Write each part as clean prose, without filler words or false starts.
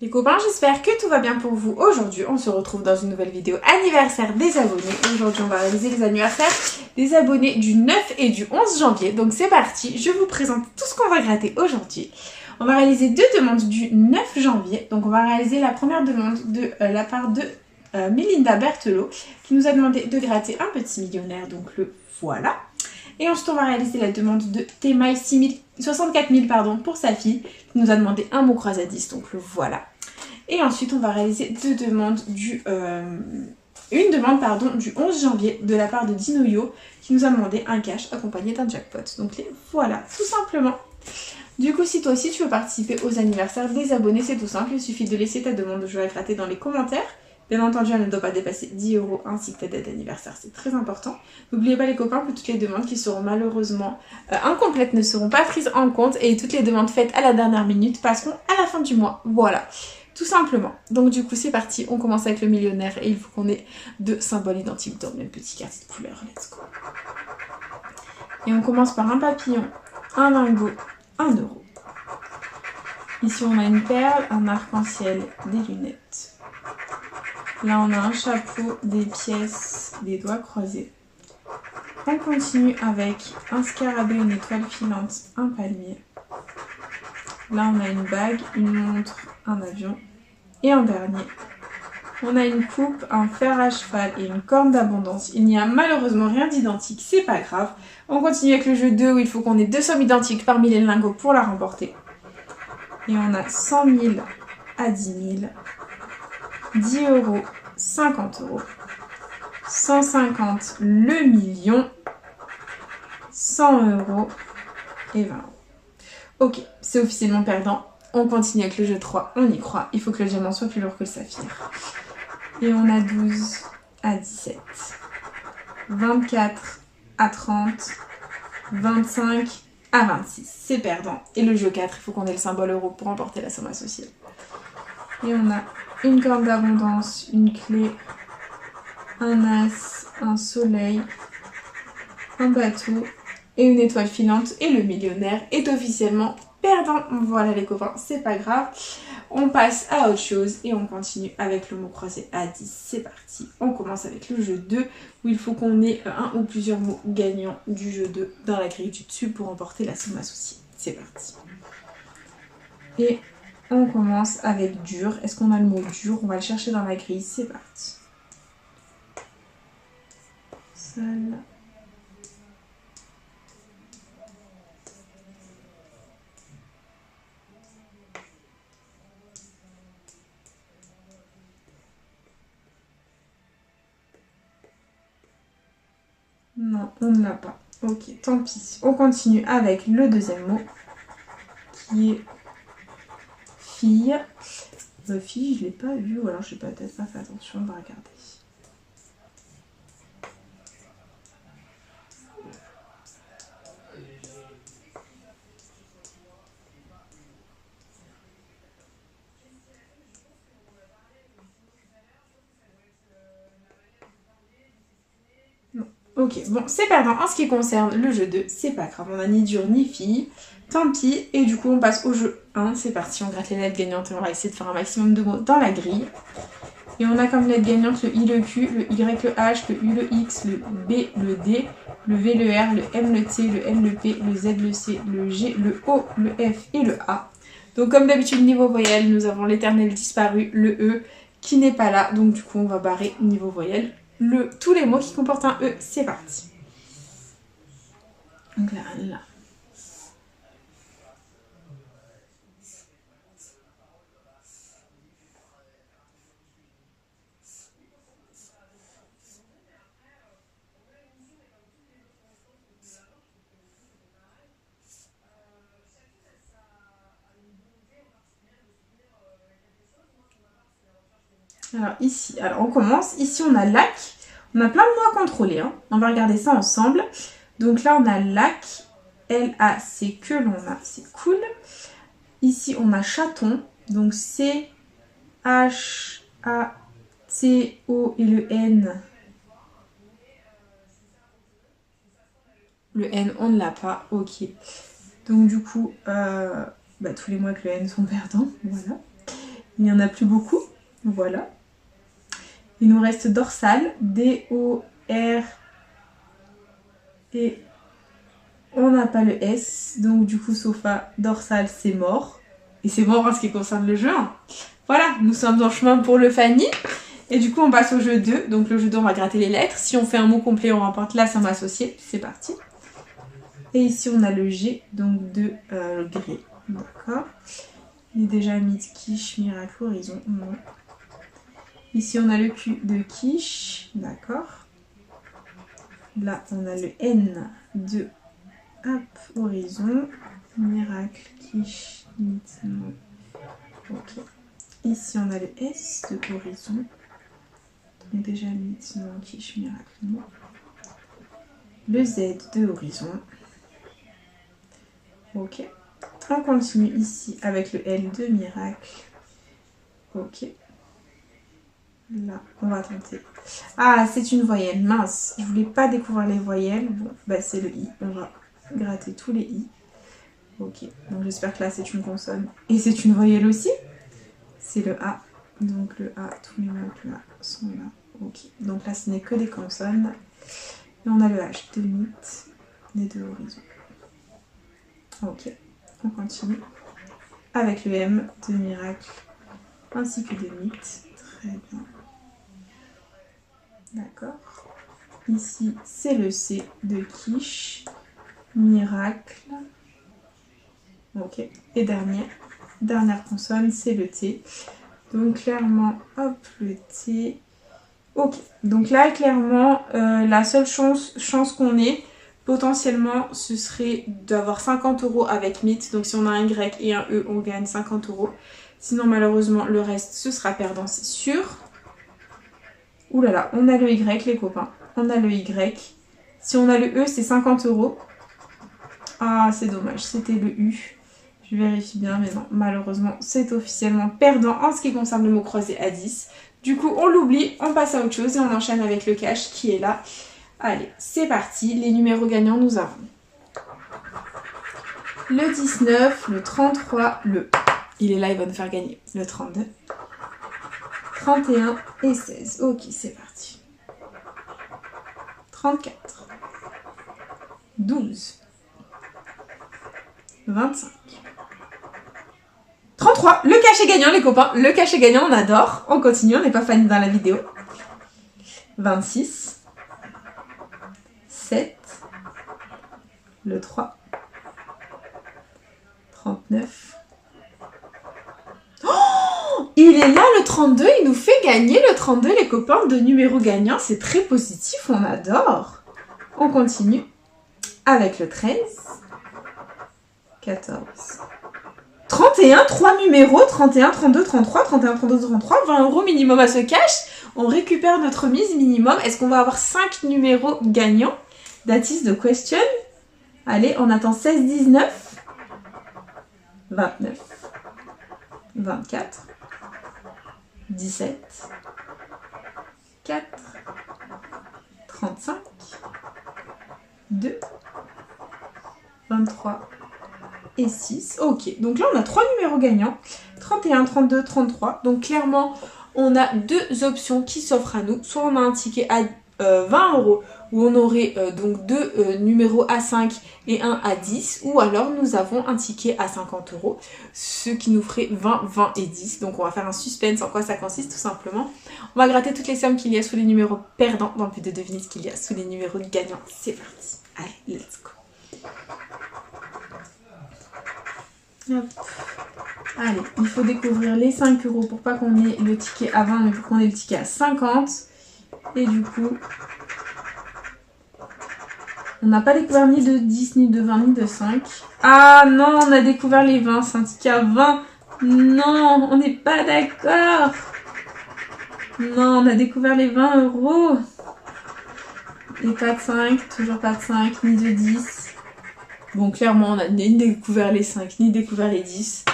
Les copains, j'espère que tout va bien pour vous. Aujourd'hui, on se retrouve dans une nouvelle vidéo anniversaire des abonnés. Aujourd'hui, on va réaliser les anniversaires des abonnés du 9 et du 11 janvier. Donc c'est parti, je vous présente tout ce qu'on va gratter aujourd'hui. On va réaliser deux demandes du 9 janvier. Donc on va réaliser la première demande de la part de Melinda Berthelot qui nous a demandé de gratter un petit millionnaire. Donc le voilà. Et ensuite, on va réaliser la demande de Temaï 64 000 pour sa fille qui nous a demandé un mot croisé à 10. Donc le voilà. Et ensuite, on va réaliser une demande du 11 janvier de la part de Dinoyo qui nous a demandé un cash accompagné d'un jackpot. Donc les voilà, tout simplement. Du coup, si toi aussi tu veux participer aux anniversaires des abonnés, c'est tout simple. Il suffit de laisser ta demande de jeu à gratter dans les commentaires. Bien entendu, elle ne doit pas dépasser 10 € ainsi que ta date d'anniversaire, c'est très important. N'oubliez pas les copains que toutes les demandes qui seront malheureusement incomplètes ne seront pas prises en compte et toutes les demandes faites à la dernière minute passeront à la fin du mois. Voilà, tout simplement. Donc du coup, c'est parti, on commence avec le millionnaire et il faut qu'on ait deux symboles identiques dans le même petit quartier de couleur. Let's go. Et on commence par un papillon, un lingot, 1 €. Ici, on a une perle, un arc-en-ciel, des lunettes. Là, on a un chapeau, des pièces, des doigts croisés. On continue avec un scarabée, une étoile filante, un palmier. Là, on a une bague, une montre, un avion. Et en dernier, on a une coupe, un fer à cheval et une corne d'abondance. Il n'y a malheureusement rien d'identique, c'est pas grave. On continue avec le jeu 2 où il faut qu'on ait deux sommes identiques parmi les lingots pour la remporter. Et on a 100 000 à 10 000. 10 €, 50 €, 150 le million, 100 € et 20 €. Ok, c'est officiellement perdant. On continue avec le jeu 3, on y croit. Il faut que le diamant soit plus lourd que le saphir. Et on a 12 à 17, 24 à 30, 25 à 26. C'est perdant. Et le jeu 4, il faut qu'on ait le symbole euro pour remporter la somme associée. Et on a une corne d'abondance, une clé, un as, un soleil, un bateau et une étoile filante. Et le millionnaire est officiellement perdant. Voilà les copains, c'est pas grave. On passe à autre chose et on continue avec le mot croisé à 10. C'est parti. On commence avec le jeu 2 où il faut qu'on ait un ou plusieurs mots gagnants du jeu 2 dans la grille du dessus pour remporter la somme associée. C'est parti. Et on commence avec dur. Est-ce qu'on a le mot dur? On va le chercher dans la grille. C'est parti. Sale. Non, on ne l'a pas. Ok, tant pis. On continue avec le deuxième mot qui est fille. Fille, je ne l'ai pas vu ou alors je n'ai peut-être pas fait attention, on va regarder. Non. Ok, bon, c'est perdant. En ce qui concerne le jeu 2, c'est pas grave, on n'a ni dur ni fille. Tant pis, et du coup on passe au jeu 1, c'est parti, on gratte les lettres gagnantes et on va essayer de faire un maximum de mots dans la grille. Et on a comme lettres gagnantes le I, le Q, le Y, le H, le U, le X, le B, le D, le V, le R, le M, le T, le N, le P, le Z, le C, le G, le O, le F et le A. Donc comme d'habitude niveau voyelle, nous avons l'éternel disparu, le E, qui n'est pas là. Donc du coup on va barrer niveau voyelle tous les mots qui comportent un E. C'est parti. Donc là. Alors ici, on commence. Ici on a lac. On a plein de mots à contrôler. Hein. On va regarder ça ensemble. Donc là on a lac. L-A-C que l'on a. C'est cool. Ici on a chaton. Donc C-H-A-T-O et le N. Le N on ne l'a pas. Ok. Donc du coup, tous les mots avec le N sont perdants. Voilà. Il n'y en a plus beaucoup. Voilà. Il nous reste dorsal, D-O-R et on n'a pas le S. Donc du coup, sofa, dorsal, c'est mort. Et c'est mort en ce qui concerne le jeu. Voilà, nous sommes en chemin pour le Fanny. Et du coup, on passe au jeu 2. Donc le jeu 2, on va gratter les lettres. Si on fait un mot complet, on remporte la somme associée. C'est parti. Et ici, on a le G, donc de gris. D'accord. Il est déjà mis de quiche, miracle, horizon. Non. Ici, on a le Q de quiche. D'accord. Là, on a le N de horizon. Miracle, quiche, non. Ok. Ici, on a le S de horizon. On a déjà mis non, quiche, miracle, non. Le Z de horizon. Ok. On continue ici avec le L de miracle. Ok. Là, on va tenter. Ah, c'est une voyelle. Mince, je voulais pas découvrir les voyelles. Bon, bah c'est le I. On va gratter tous les I. Ok. Donc j'espère que là, c'est une consonne. Et c'est une voyelle aussi. C'est le A. Donc le A, tous les mots avec le A sont là. Ok. Donc là, ce n'est que des consonnes. Et on a le H de mythe, les deux horizons. Ok. On continue avec le M de miracle ainsi que de mythe. Très bien. D'accord. Ici, c'est le C de quiche, miracle. Ok. Et dernière consonne, c'est le T. Donc clairement, hop, le T. Ok. Donc là, clairement, la seule chance qu'on ait, potentiellement, ce serait d'avoir 50 € avec mythe. Donc si on a un Y et un E, on gagne 50 €. Sinon, malheureusement, le reste, ce sera perdant, c'est sûr. Ouh là là, on a le Y, les copains. On a le Y. Si on a le E, c'est 50 €. Ah, c'est dommage, c'était le U. Je vérifie bien, mais non, malheureusement, c'est officiellement perdant en ce qui concerne le mot croisé à 10. Du coup, on l'oublie, on passe à autre chose et on enchaîne avec le cash qui est là. Allez, c'est parti. Les numéros gagnants, nous avons le 19, le 33, il est là, il va nous faire gagner. Le 32, 31 et 16. Ok, c'est parti. 34, 12, 25, 33. Le cash est gagnant, les copains. Le cash est gagnant, on adore. On continue, on n'est pas fan dans la vidéo. 26, 7, le 3, 39. Oh, il est là le 32, il nous fait gagner le 32, les copains, de numéros gagnants. C'est très positif, on adore. On continue avec le 13, 14, 31, 3 numéros, 31, 32, 33, 31, 32, 33, 20 € minimum à ce cash. On récupère notre mise minimum. Est-ce qu'on va avoir 5 numéros gagnants? That is the question. Allez, on attend 16, 19, 29, 24, 17, 4, 35, 2, 23 et 6. Ok, donc là on a 3 numéros gagnants. 31, 32, 33. Donc clairement, on a deux options qui s'offrent à nous. Soit on a un ticket à 20 € où on aurait donc deux numéros à 5 et un à 10, ou alors nous avons un ticket à 50 €, ce qui nous ferait 20, 20 et 10. Donc on va faire un suspense en quoi ça consiste tout simplement. On va gratter toutes les sommes qu'il y a sous les numéros perdants dans le but de deviner ce qu'il y a sous les numéros gagnants. C'est parti. Allez, let's go. Hop. Allez, il faut découvrir les 5 € pour pas qu'on ait le ticket à 20, mais pour qu'on ait le ticket à 50. Et du coup, on n'a pas découvert ni de 10, ni de 20, ni de 5. Ah non, on a découvert les 20, c'est un ticket à 20. Non, on n'est pas d'accord. Non, on a découvert les 20 €. Et pas de 5, toujours pas de 5, ni de 10. Bon, clairement, on n'a ni découvert les 5, ni découvert les 10.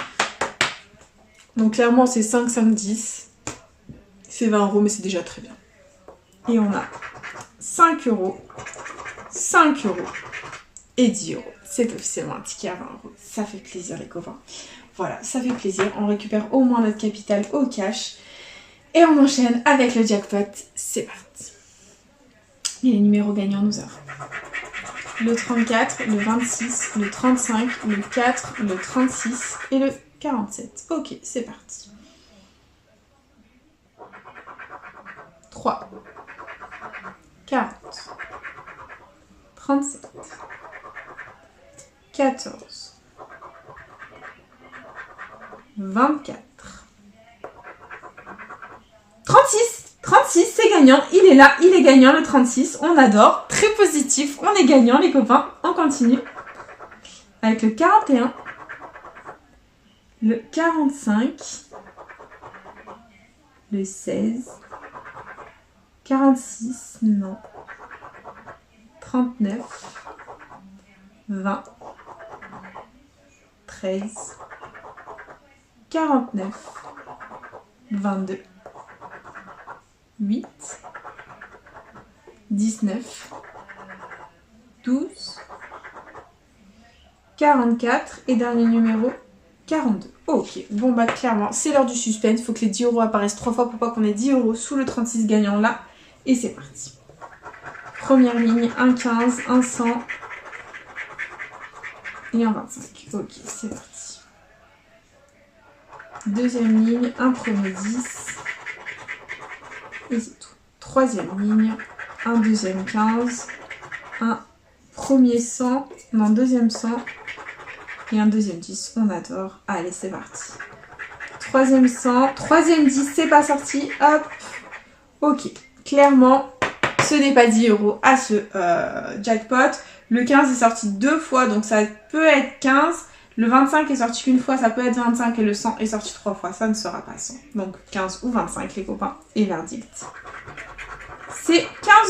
Donc clairement, c'est 5, 5, 10. C'est 20 €, mais c'est déjà très bien. Et on a 5 €, 5 € et 10 €. C'est officiellement un ticket à 20 €. Ça fait plaisir, les copains. Voilà, ça fait plaisir. On récupère au moins notre capital au cash. Et on enchaîne avec le jackpot. C'est parti. Et les numéros gagnants nous offrent le 34, le 26, le 35, le 4, le 36 et le 47. Ok, c'est parti. 3, 40, 37, 14, 24, 36. 36, c'est gagnant, il est là, il est gagnant le 36, on adore, très positif, on est gagnant les copains, on continue. Avec le 41, le 45, le 16, 46, non, 39, 20, 13, 49, 22, 8, 19, 12, 44 et dernier numéro 42. Ok, bon bah clairement c'est l'heure du suspense, il faut que les 10 euros apparaissent 3 fois pour pas qu'on ait 10 euros sous le 36 gagnant là. Et c'est parti. Première ligne, un 15, un 100 et un 25. Ok, c'est parti. Deuxième ligne, un premier 10. Et c'est tout. Troisième ligne, un deuxième 15, un premier 100, non deuxième 100 et un deuxième 10. On adore. Allez, c'est parti. Troisième 100, troisième 10, c'est pas sorti. Hop. Ok. Clairement, ce n'est pas 10 euros à ce jackpot. Le 15 est sorti 2 fois, donc ça peut être 15. Le 25 est sorti qu'une fois, ça peut être 25 et le 100 est sorti 3 fois, ça ne sera pas 100. Donc 15 ou 25 les copains, et verdict. C'est 15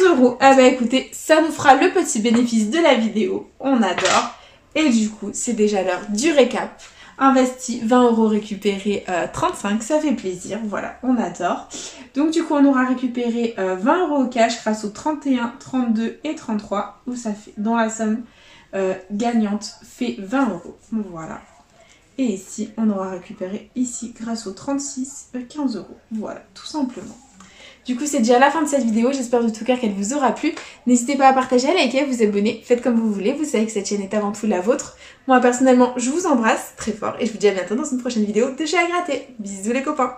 euros. Ah bah écoutez, ça nous fera le petit bénéfice de la vidéo, on adore. Et du coup, c'est déjà l'heure du récap. Investi 20 euros, récupéré 35, ça fait plaisir, voilà, on adore. Donc du coup, on aura récupéré 20 euros au cash grâce aux 31, 32 et 33, où ça fait, dont la somme gagnante fait 20 euros. Voilà. Et ici, on aura récupéré ici, grâce aux 36, 15 euros. Voilà, tout simplement. Du coup, c'est déjà la fin de cette vidéo. J'espère de tout cœur qu'elle vous aura plu. N'hésitez pas à partager, à liker, à vous abonner. Faites comme vous voulez. Vous savez que cette chaîne est avant tout la vôtre. Moi, personnellement, je vous embrasse très fort. Et je vous dis à bientôt dans une prochaine vidéo de Chez à gratter. Bisous les copains.